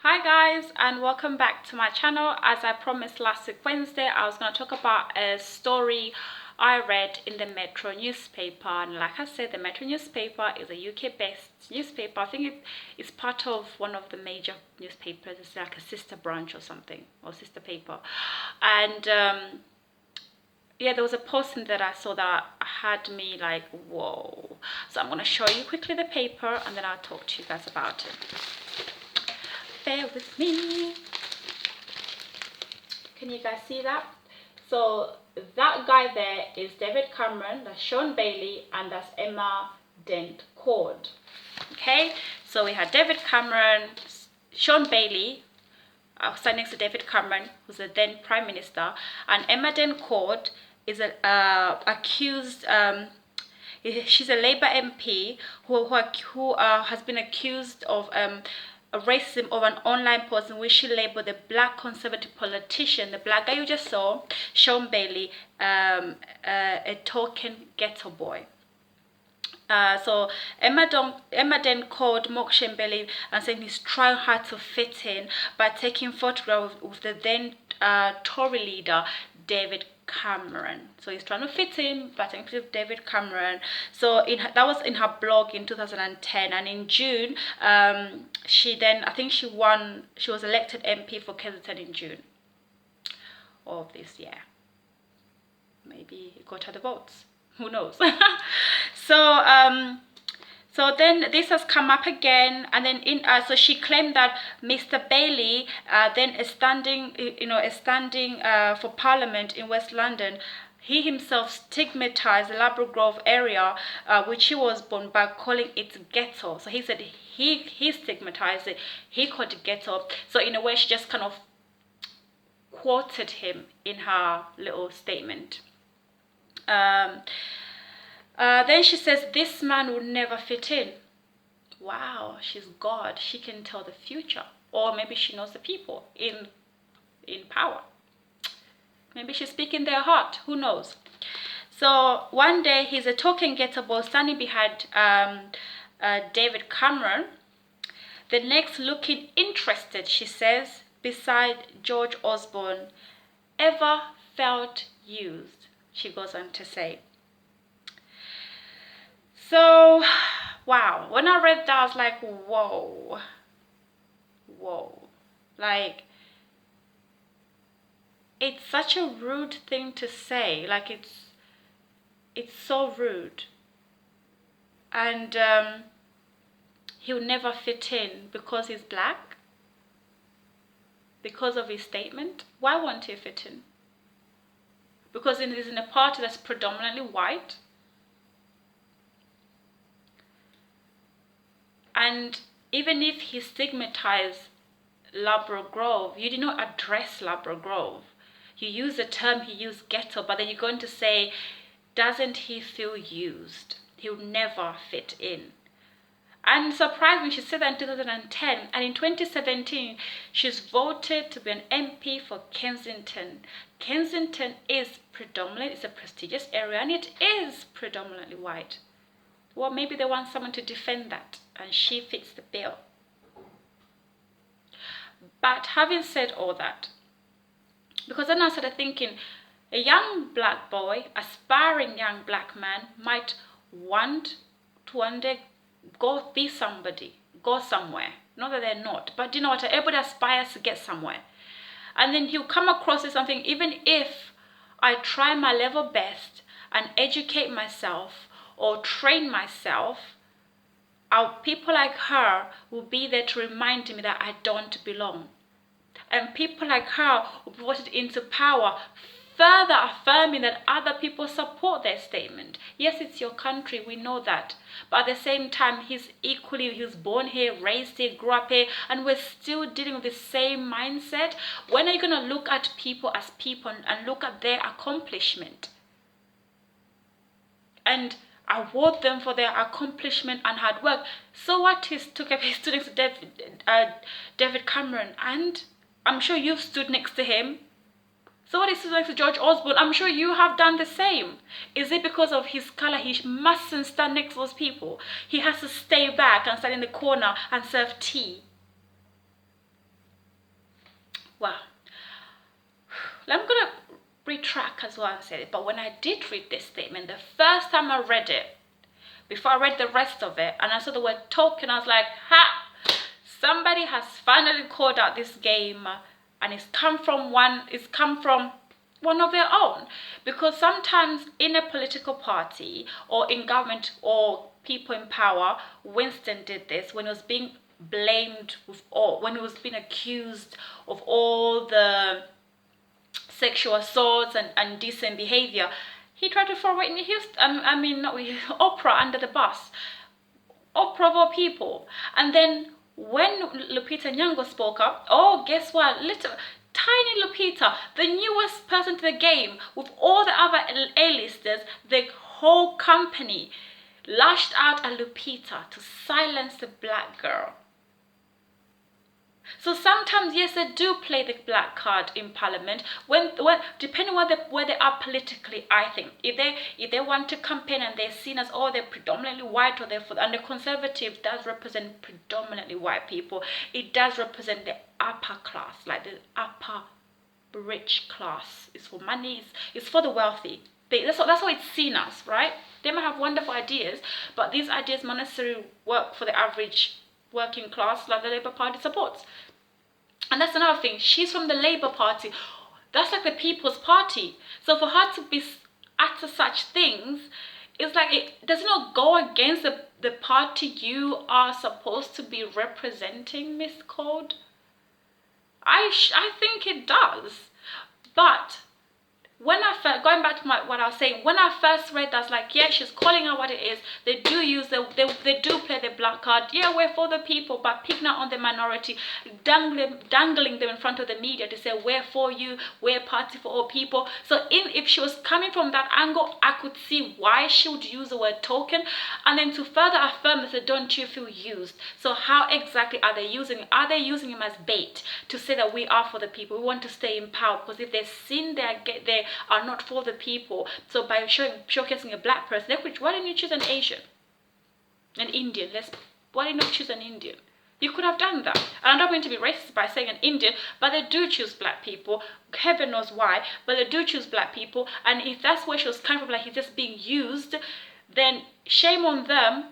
Hi guys, and welcome back to my channel. As I promised last week Wednesday, I was going to talk about a story I read in the Metro newspaper. And like I said, the Metro newspaper is a UK based newspaper. I think it's part of one of the major newspapers. It's like a sister branch or something, or sister paper. And yeah, there was a posting that I saw that had me like, whoa. So I'm going to show you quickly the paper and then I'll talk to you guys about it. Bear with me. Can you guys see that? So that guy there is David Cameron, that's Sean Bailey, and that's Emma Dent Cord. Okay, so we had David Cameron, Sean Bailey, standing next to David Cameron, who's the then Prime Minister, and Emma Dent Cord is an accused. She's a Labour MP who has been accused of racism of an online post in which she labeled the black conservative politician, the black guy you just saw, Sean Bailey, a token ghetto boy. So Emma then called Mokshen Bailey and saying he's trying hard to fit in by taking photographs with the then Tory leader David Cameron. So he's trying to fit in, but include David Cameron. So that was in her blog in 2010, and in June, she then, I think she was elected MP for Kensington in June of this year. Maybe it got her the votes. Who knows? So then this has come up again, and then so she claimed that Mr. Bailey then is standing for Parliament in West London. He himself stigmatized the Labrador Grove area, which he was born, by calling it ghetto. So he said he stigmatized it. He called it ghetto. So in a way, she just kind of quoted him in her little statement. Then she says, this man would never fit in. Wow, she's God. She can tell the future. Or maybe she knows the people in power. Maybe she's speaking their heart. Who knows? So one day, he's a token ghetto boy standing behind David Cameron. The next, looking interested, she says, beside George Osborne. Ever felt used? She goes on to say. So, wow, when I read that, I was like, whoa, like, it's such a rude thing to say. Like, it's so rude. And he'll never fit in because he's black, because of his statement. Why won't he fit in? Because he's in a party that's predominantly white. And even if he stigmatized Labrador Grove, you did not address Labrador Grove. You use the term, he used ghetto, but then you're going to say, doesn't he feel used? He'll never fit in. And surprised when she said that in 2010, and in 2017, she's voted to be an MP for Kensington. Kensington is predominantly, it's a prestigious area, and it is predominantly white. Well, maybe they want someone to defend that, and she fits the bill. But having said all that, because then I started thinking, a young black boy, aspiring young black man, might want to one day go be somebody, go somewhere. Not that they're not, but you know what? Everybody aspires to get somewhere. And then he'll come across with something, even if I try my level best and educate myself or train myself, people like her will be there to remind me that I don't belong. And people like her will be voted into power, further affirming that other people support their statement. Yes, it's your country, we know that. But at the same time, he was born here, raised here, grew up here, and we're still dealing with the same mindset. When are you going to look at people as people and look at their accomplishment? And award them for their accomplishment and hard work. So what? He took up his students to David Cameron, and I'm sure you've stood next to him. So what, he stood next to George Osborne? I'm sure you have done the same. Is it because of his color he mustn't stand next to those people? He has to stay back and stand in the corner and serve tea. well, I'm gonna retract as well and say it, but when I did read this statement, the first time I read it, before I read the rest of it, and I saw the word token, I was like, ha! Somebody has finally called out this game, and it's come from one of their own. Because sometimes in a political party or in government or people in power, Winston did this when he was being blamed when he was being accused of all the sexual assaults and indecent behavior. He tried to throw Whitney Houston, Oprah under the bus. Oprah of all people. And then when Lupita Nyong'o spoke up, oh, guess what? Little tiny Lupita, the newest person to the game, with all the other A-listers, the whole company lashed out at Lupita to silence the black girl. So sometimes, yes, they do play the black card in Parliament when depending on where they are politically. I think if they want to campaign and they're seen as, oh, they're predominantly white, or and the Conservative does represent predominantly white people. It does represent the upper class, like the upper rich class. It's for money. It's for the wealthy. That's how it's seen as, right? They might have wonderful ideas, but these ideas might not necessarily work for the average working class like the Labour Party supports. And that's another thing. She's from the Labour Party. That's like the People's Party. So for her to be utter such things, it's like, it does not go against the party you are supposed to be representing, Miss Code. I think it does. But when I first, going back to what I was saying, when I first read that, I was like, yeah, she's calling out what it is. They do use they do play the black card. Yeah, we're for the people, but picking out on the minority, dangling them in front of the media to say we're for you, we're party for all people. So if she was coming from that angle, I could see why she would use the word token, and then to further affirm it, don't you feel used? So how exactly are they using it? Are they using him as bait to say that we are for the people, we want to stay in power? Because if they've seen they are not for the people, so by showcasing a black person, why didn't you choose an Asian, an Indian? Why didn't you choose an Indian? You could have done that. And I'm not going to be racist by saying an Indian, but they do choose black people. Heaven knows why, but they do choose black people. And if that's where she was coming from, like he's just being used, then shame on them.